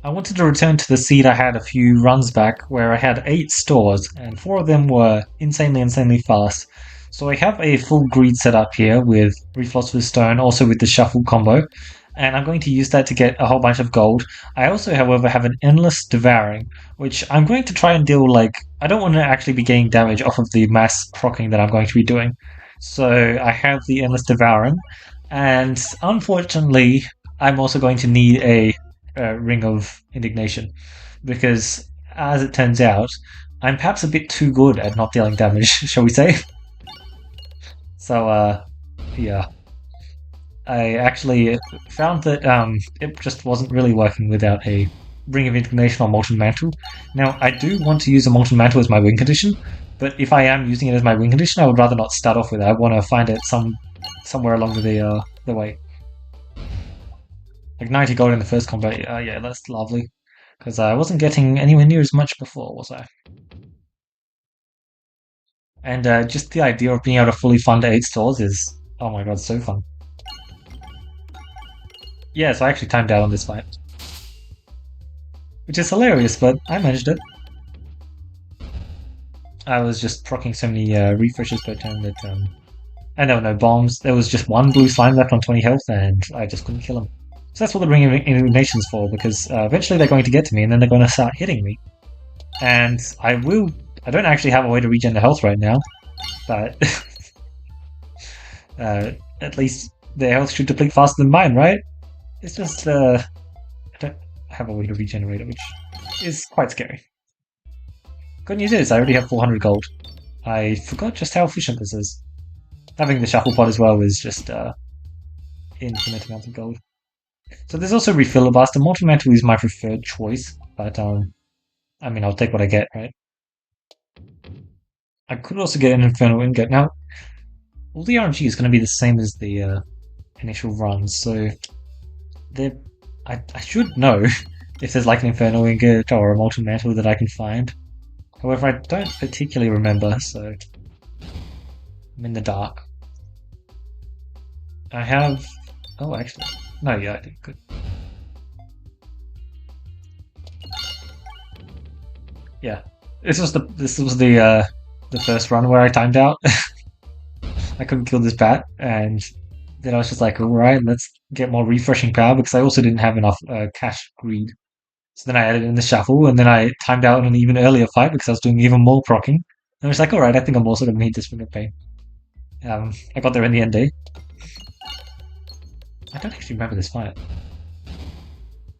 I wanted to return to the seed I had a few runs back, where I had 8 stores, and 4 of them were insanely fast. So I have a full greed set up here with Philosopher's Stone, also with the Shuffle combo, and I'm going to use that to get a whole bunch of gold. I also, however, have an Endless Devouring, which I'm going to try and deal like I don't want to actually be getting damage off of the mass proccing that I'm going to be doing. So I have the Endless Devouring, and unfortunately, I'm also going to need a Ring of Indignation because, as it turns out, I'm perhaps a bit too good at not dealing damage, shall we say? So, yeah. I actually found that it just wasn't really working without a Ring of Indignation or Molten Mantle. Now, I do want to use a Molten Mantle as my win condition, but if I am using it as my win condition, I would rather not start off with it. I want to find it somewhere along the way. Like 90 gold in the first combat, yeah, that's lovely. Because I wasn't getting anywhere near as much before, was I? And just the idea of being able to fully fund 8 stores is, oh my god, so fun. Yeah, so I actually timed out on this fight. Which is hilarious, but I managed it. I was just proccing so many refreshes per turn that, and there were no bombs. There was just one blue slime left on 20 health, and I just couldn't kill him. So that's what the Ring of Indignation's for, because eventually they're going to get to me, and then they're going to start hitting me. And I will... I don't actually have a way to regen the health right now, but at least their health should deplete faster than mine, right? It's just, I don't have a way to regenerate it, which is quite scary. Good news is, I already have 400 gold. I forgot just how efficient this is. Having the shuffle pod as well is just, infinite amounts of gold. So there's also Refiller Blaster. Molten Mantle is my preferred choice, but, I mean, I'll take what I get, right? I could also get an Infernal Ingot. Now, all the RNG is going to be the same as the initial runs, so I should know if there's like an Infernal Ingot or a Molten Mantle that I can find. However, I don't particularly remember, so I'm in the dark. I have... Oh, actually... No, yeah, I did. Good. Yeah. This was the first run where I timed out. I couldn't kill this bat, and then I was just like, alright, let's get more refreshing power, because I also didn't have enough cash greed. So then I added in the shuffle, and then I timed out in an even earlier fight because I was doing even more proccing. And I was like, alright, I think I'm also going to need this Ring of Pain. I got there in the end, eh? I don't actually remember this fight.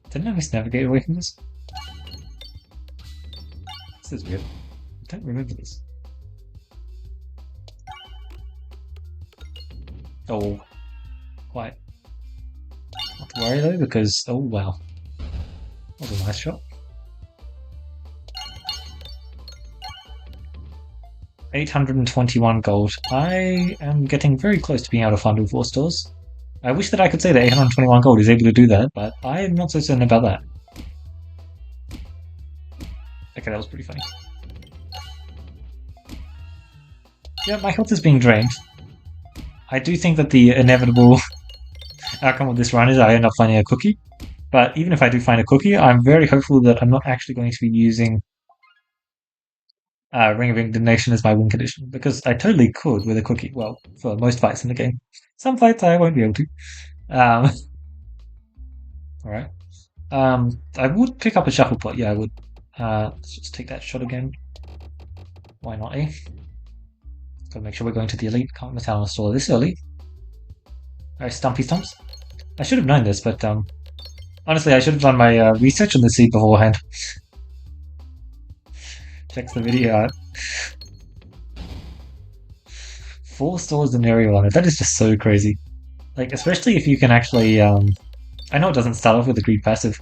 Didn't I misnavigate away from this? This is weird. I don't remember this. Oh, quite. Not to worry though, because oh wow, that was a nice shot. 821 gold. I am getting very close to being able to fund all 4 stores. I wish that I could say that 821 gold is able to do that, but I am not so certain about that. Okay, that was pretty funny. Yeah, my health is being drained. I do think that the inevitable outcome of this run is I end up finding a cookie. But even if I do find a cookie, I'm very hopeful that I'm not actually going to be using Ring of Indignation as my win condition, because I totally could with a cookie. Well, for most fights in the game. Some fights I won't be able to. Alright. I would pick up a shuffle pot. Yeah, I would. Let's just take that shot again. Why not, eh? Gotta make sure we're going to the elite. Can't miss out on a store this early. Alright, Stumpy Stumps. I should have known this, but honestly, I should have done my research on the seed beforehand. Checks the video out. 4 stores in area on it. That is just so crazy. Like, especially if you can actually, I know it doesn't start off with a greed passive,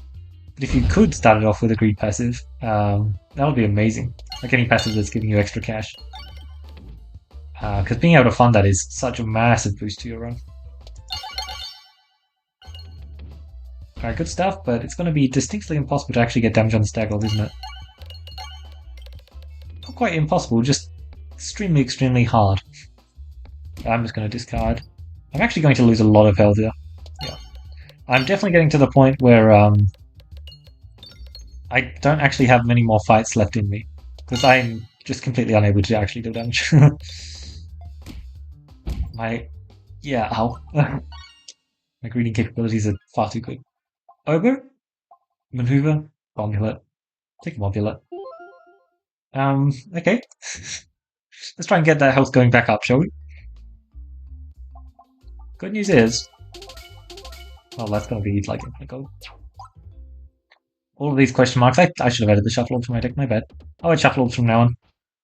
but if you could start it off with a greed passive, that would be amazing. Like any passive that's giving you extra cash. Because being able to fund that is such a massive boost to your run. Alright, good stuff, but it's going to be distinctly impossible to actually get damage on the Staggold, isn't it? Not quite impossible, just extremely hard. I'm just going to discard. I'm actually going to lose a lot of health here. Yeah. I'm definitely getting to the point where I don't actually have many more fights left in me because I'm just completely unable to actually do damage. My yeah, ow. My greeting capabilities are far too good. Oboe, maneuver, amulet, take a amulet. Okay. Let's try and get that health going back up, shall we? Good news is, well, that's gonna be like infinite gold. All of these question marks. I should have added the shuffle to my deck. My bad. I'll add shuffle from now on,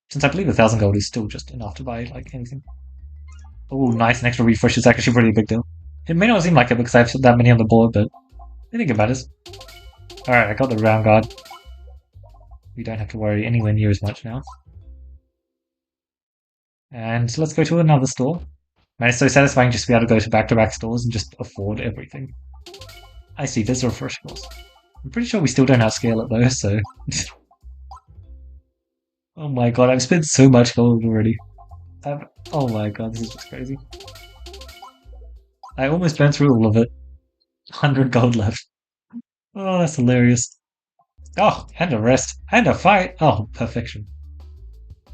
since I believe 1,000 gold is still just enough to buy like anything. Oh, nice! An extra refresh is actually pretty a big deal. It may not seem like it because I have that many on the board, but I think it matters. All right, I got the round guard. We don't have to worry anywhere near as much now. And let's go to another store. Man, it's so satisfying just to be able to go to back-to-back stores and just afford everything. I see, there's a refresh course. I'm pretty sure we still don't outscale it though, so... oh my god, I've spent so much gold already. Oh my god, this is just crazy. I almost burnt through all of it. 100 gold left. Oh, that's hilarious. Oh, and a rest. And a fight. Oh, perfection.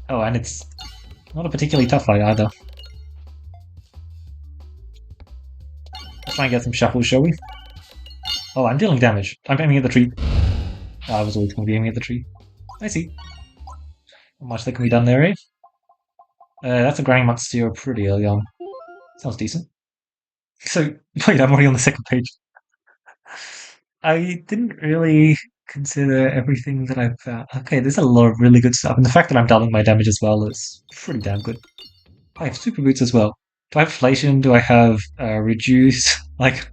Oh, and it's not a particularly tough fight either. Let's try and get some shuffles, shall we? Oh, I'm dealing damage. I'm aiming at the tree. Oh, I was always going to be aiming at the tree. I see. Not much that can be done there, eh? That's a grinding monster pretty early on. Sounds decent. So, wait, I'm already on the second page. I didn't really consider everything that I've found. Okay, there's a lot of really good stuff, and the fact that I'm doubling my damage as well is pretty damn good. I have super boots as well. Do I have inflation? Do I have reduce? Like,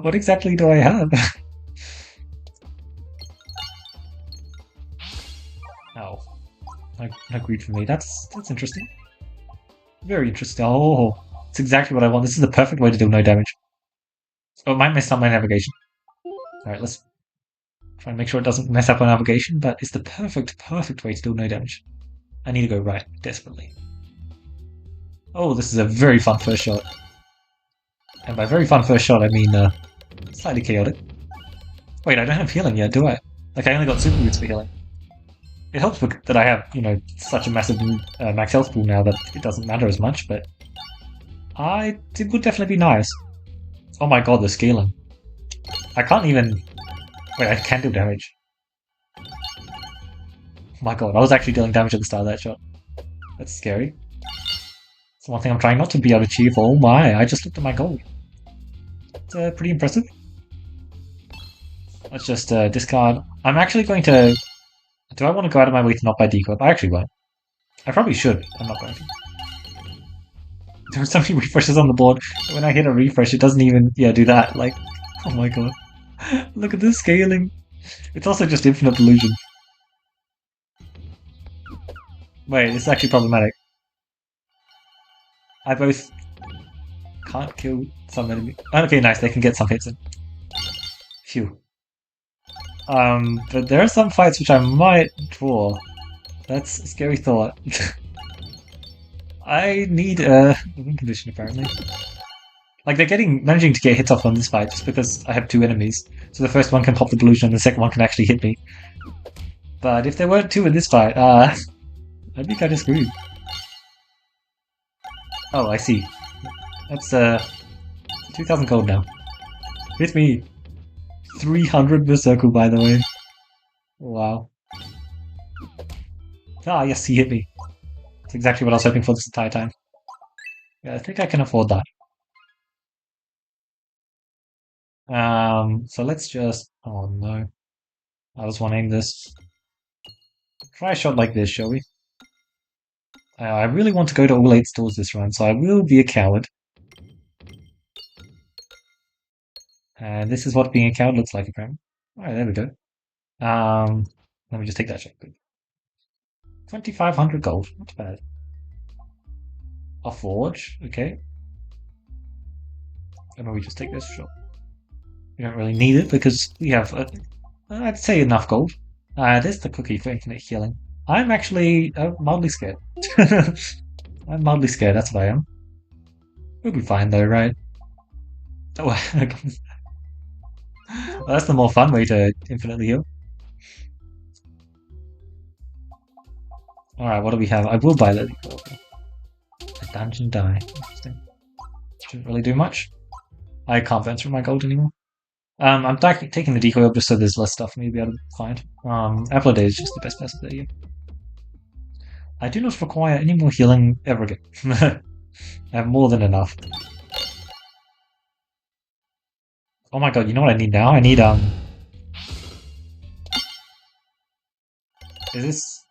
what exactly do I have? Oh, no greed for me. That's interesting. Very interesting. Oh, it's exactly what I want. This is the perfect way to deal no damage. Oh, it might mess up my navigation. Alright, let's try and make sure it doesn't mess up our navigation, but it's the perfect way to deal no damage. I need to go right, desperately. Oh, this is a very fun first shot. And by very fun first shot, I mean slightly chaotic. Wait, I don't have healing yet, do I? Like, I only got super boots for healing. It helps that I have, such a massive max health pool now that it doesn't matter as much, but it would definitely be nice. Oh my god, the scaling. I can't even... Wait, I can do damage. Oh my god, I was actually dealing damage at the start of that shot. That's scary. It's one thing I'm trying not to be able to achieve. Oh my, I just looked at my gold. It's pretty impressive. Let's just discard. I'm actually going to... Do I want to go out of my way to not buy decoy? I actually won't. I probably should. I'm not going to. There are so many refreshes on the board. When I hit a refresh, it doesn't even do that. Like, oh my god. Look at this scaling. It's also just infinite delusion. Wait, this is actually problematic. I both can't kill some enemy. Okay, nice. They can get some hits in. Phew. But there are some fights which I might draw. That's a scary thought. I need a win condition apparently. Like they're managing to get hits off on this fight just because I have two enemies. So the first one can pop the delusion and the second one can actually hit me. But if there weren't two in this fight, I'd be kind of screwed. Oh, I see. That's 2,000 gold now. Hit me. 300 per circle, by the way. Wow. Ah, yes, he hit me. That's exactly what I was hoping for this entire time. Yeah, I think I can afford that. So let's just... Oh no. I was wanting this. Try a shot like this, shall we? I really want to go to all 8 stores this run, so I will be a coward. And this is what being a coward looks like, apparently. Alright, there we go. Let me just take that shot. Good. 2,500 gold, not bad. A forge, okay. And we just take this shot. We don't really need it because we have, I'd say, enough gold. There's the cookie for infinite healing. I'm actually mildly scared. I'm mildly scared, that's what I am. We'll be fine though, right? Oh, well, that's the more fun way to infinitely heal. Alright, what do we have? I will buy that. A dungeon die. Interesting. Shouldn't really do much. I can't venture my gold anymore. I'm taking the decoy up just so there's less stuff for me to be able to find. Apple a day is just the best person there. I do not require any more healing ever again. I have more than enough. Oh my god, you know what I need now? I need, Is this...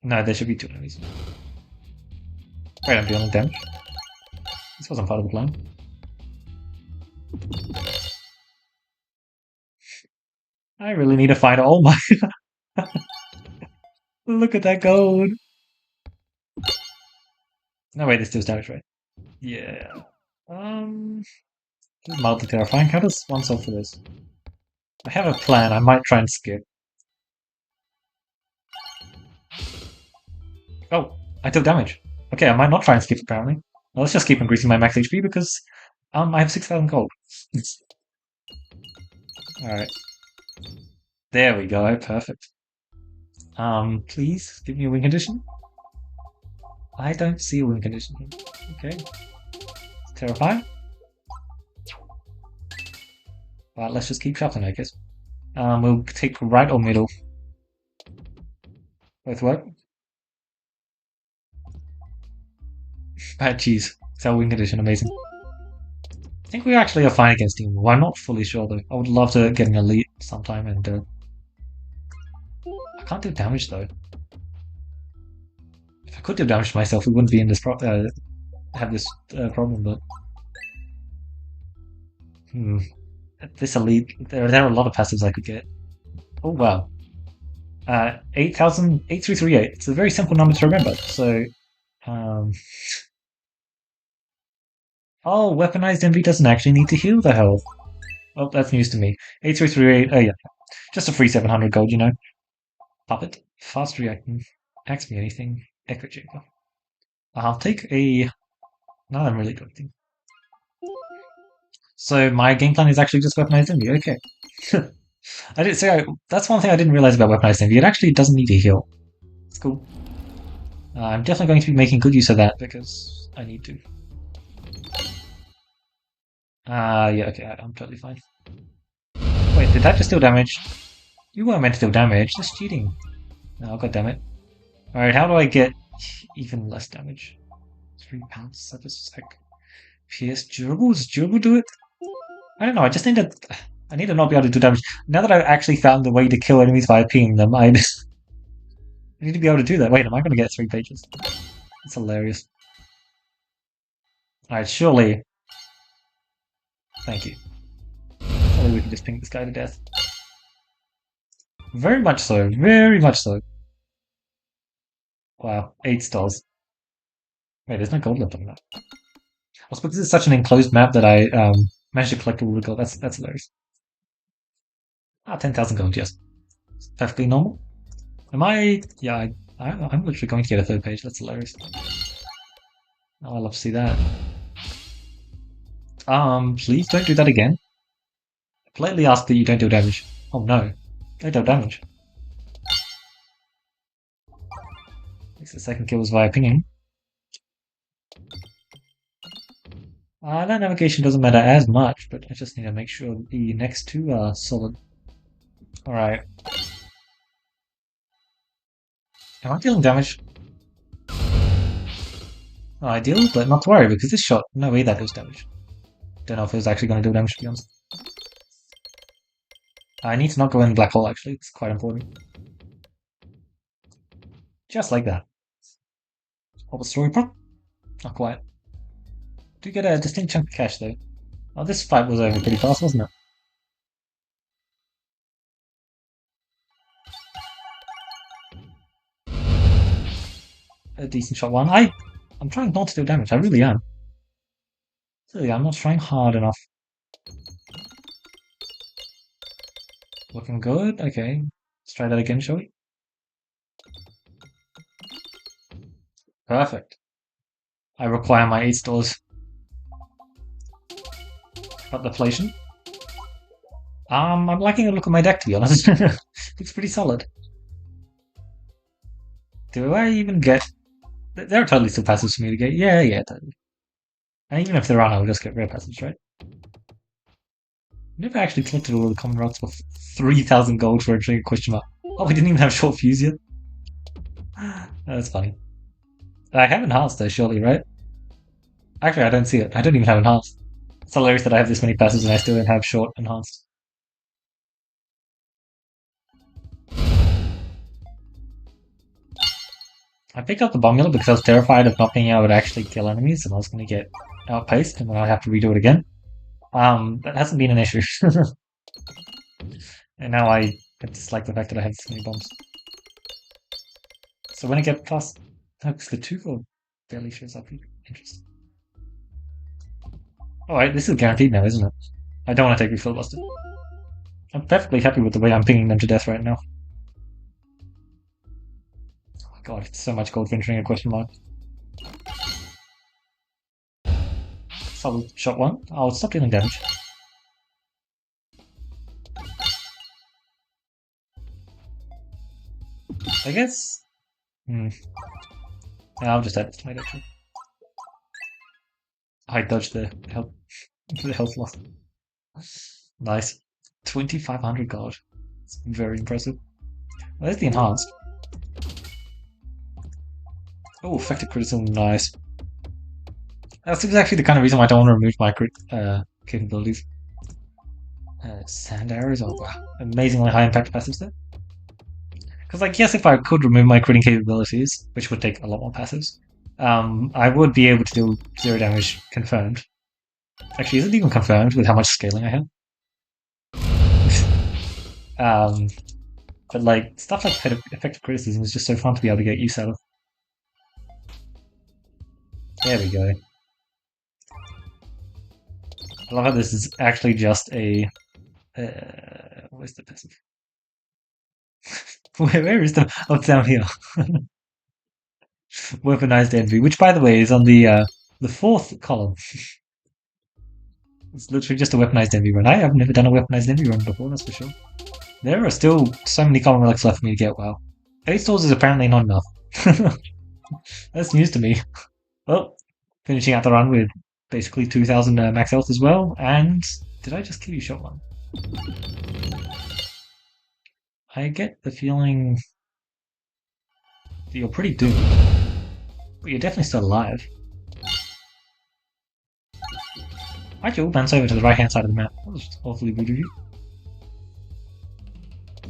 No, there should be 2 enemies. Wait, I'm dealing damage. This wasn't part of the plan. I really need to find all my... Look at that gold! No, wait, this deals damage, right? Yeah. This is mildly terrifying. How does one solve for this? I have a plan. I might try and skip. Oh, I took damage. Okay, I might not try and skip apparently. Well, let's just keep increasing my max HP because I have 6,000 gold. Alright. There we go, perfect. Please give me a win condition. I don't see a win condition here. Okay. It's terrifying. Well, let's just keep shuffling, I guess. We'll take right or middle. Both work. Bad cheese. It's our win condition, amazing. I think we actually are fine against Team War. I'm not fully sure though. I would love to get an elite sometime and I can't do damage though. If I could do damage to myself, we wouldn't be in this have this problem, but this elite, there are a lot of passives I could get. Oh wow. 8338. It's a very simple number to remember. So oh, weaponized envy doesn't actually need to heal the health. Oh, that's news to me. 8338. Oh yeah. Just a free 700 gold, you know. Puppet. Fast reacting. Ask me anything. Echo chamber. I'll take a... Now I'm really doing anything. So my game plan is actually just weaponized envy. Okay. I did say that's one thing I didn't realize about weaponized envy. It actually doesn't need to heal. It's cool. I'm definitely going to be making good use of that because I need to. Yeah, okay, I'm totally fine. Wait, did that just deal damage? You weren't meant to deal damage. That's cheating. Oh, god damn it. Alright, how do I get even less damage? 3 pounds, that is like... Pierce durable? Does durable do it? I don't know, I just need to... I need to not be able to do damage. Now that I've actually found the way to kill enemies by pinging them, I need to be able to do that. Wait, am I going to get 3 pages? That's hilarious. Alright, surely... Thank you. Surely we can just ping this guy to death. Very much so, very much so. Wow, 8 stars. Wait, there's no gold left on that. Also, because it's such an enclosed map that I managed to collect all the gold. That's hilarious. 10,000 gold, yes. Perfectly normal. Am I... Yeah, I'm literally going to get a 3rd page. That's hilarious. Oh, I love to see that. Please don't do that again. I politely ask that you don't deal damage. Oh no. Don't deal damage. At least the 2nd kill was via pinging. That navigation doesn't matter as much, but I just need to make sure the next 2 are solid. Alright. Am I dealing damage? Oh, I deal, but not to worry, because this shot, no way that deals damage. Don't know if it was actually going to do damage, to be honest. I need to not go in the black hole, actually. It's quite important. Just like that. What was story prop? Not quite. Do get a distinct chunk of cash, though. Oh, this fight was over pretty fast, wasn't it? A decent shot one. I'm trying not to do damage. I really am. Really, I'm not trying hard enough. Looking good. Okay. Let's try that again, shall we? Perfect. I require my 8 stores. Got deflation. I'm liking the look of my deck, to be honest. Looks pretty solid. Do I even get? There are totally still passives for me to get. Yeah, yeah, totally. And even if there aren't, I'll just get rare passives, right? Never actually collected all of the common rocks for 3,000 gold for a question mark. Oh, we didn't even have short fuse yet. That's funny. I have enhanced though, surely, right? Actually, I don't see it. I don't even have enhanced. It's hilarious that I have this many passives and I still don't have short enhanced. I picked up the Bomula because I was terrified of not being able to actually kill enemies and I was going to get outpaced and then I'd have to redo it again. That hasn't been an issue. And now I dislike the fact that I have so many bombs. So when I get past the 2 or barely shows up. Interesting. Alright, this is guaranteed now, isn't it? I don't want to take refill buster. I'm perfectly happy with the way I'm pinging them to death right now. Oh my god, it's so much gold venturing a question mark. Solid shot 1. I'll stop dealing damage. I guess. Yeah, I'll just add this to my deck. I dodged the health loss. Nice. 2,500 gold. It's very impressive. Well, there's the enhanced. Oh, effective criticism, nice. That's exactly the kind of reason why I don't want to remove my crit capabilities. Sand arrows, oh wow. Amazingly high impact passives there. Because, like, yes, if I could remove my critting capabilities, which would take a lot more passives, I would be able to do 0 damage confirmed. Actually, is it even confirmed with how much scaling I have? But, like, stuff like effective criticism is just so fun to be able to get use out of. There we go. I love how this is actually just a. Where's the passive? Where is the? Oh, it's down here. Weaponized envy, which by the way is on the 4th column. It's literally just a weaponized envy run. I have never done a weaponized envy run before, that's for sure. There are still so many common relics left for me to get. Wow, 8 stores is apparently not enough. That's news to me. Well, finishing out the run with basically 2,000 max health as well. And did I just kill you, shot 1? I get the feeling that you're pretty doomed, but you're definitely still alive. Why'd you all bounce over to the right hand side of the map? That was awfully rude of you.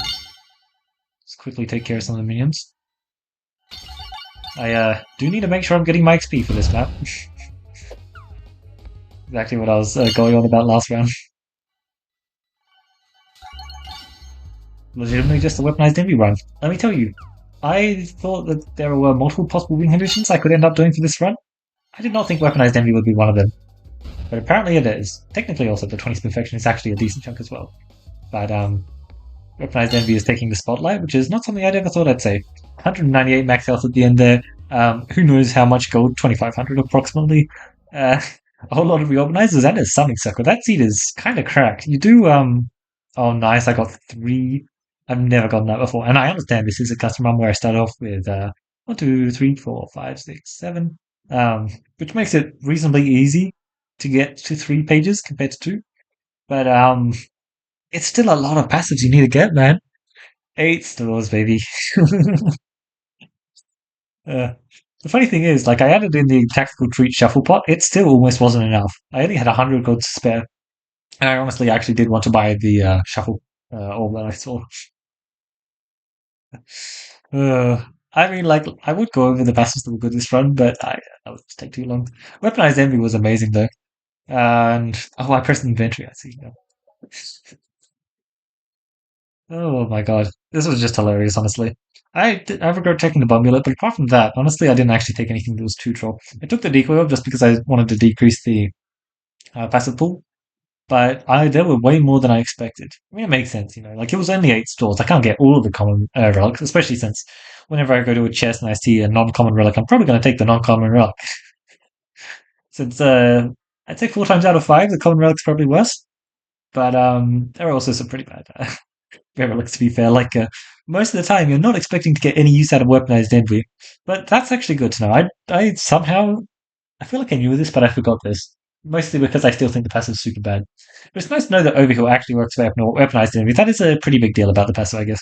Let's quickly take care of some of the minions. I do need to make sure I'm getting my XP for this map. Exactly what I was going on about last round. Legitimately just a weaponized envy run. Let me tell you, I thought that there were multiple possible win conditions I could end up doing for this run. I did not think weaponized envy would be one of them. But apparently it is. Technically also the 20th perfection is actually a decent chunk as well. But weaponized envy is taking the spotlight, which is not something I'd ever thought I'd say. 198 max health at the end there. Who knows how much gold? 2,500 approximately. A whole lot of reorganizers and a summoning circle. That seed is kind of cracked. You do oh nice, I got 3. I've never gotten that before, and I understand this is a custom run where I start off with 1, 2, 3, 4, 5, 6, 7, which makes it reasonably easy to get to 3 pages compared to 2. But it's still a lot of passives you need to get, man. 8 stores, baby. The funny thing is, like, I added in the tactical treat shuffle pot, it still almost wasn't enough. I only had 100 gold to spare, and I honestly actually did want to buy the shuffle orb that I saw. I mean, like, I would go over the passives that were good this run, but that would take too long. Weaponized Envy was amazing, though. And, oh, I pressed inventory, I see. Yeah. Oh my god. This was just hilarious, honestly. I regret taking the Bummulet, but apart from that, honestly, I didn't actually take anything that was too troll. I took the decoy orb just because I wanted to decrease the passive pool, but there were way more than I expected. I mean, it makes sense, you know. Like, it was only 8 stores. I can't get all of the common relics, especially since whenever I go to a chest and I see a non-common relic, I'm probably going to take the non-common relic. Since, I'd say 4 times out of 5, the common relic's probably worse. But there are also some pretty bad relics, to be fair. Like, most of the time, you're not expecting to get any use out of weaponized envy. But that's actually good to know. I somehow, I feel like I knew this, but I forgot this. Mostly because I still think the passive's super bad. But it's nice to know that Overkill actually works for weaponized envy. That is a pretty big deal about the passive, I guess.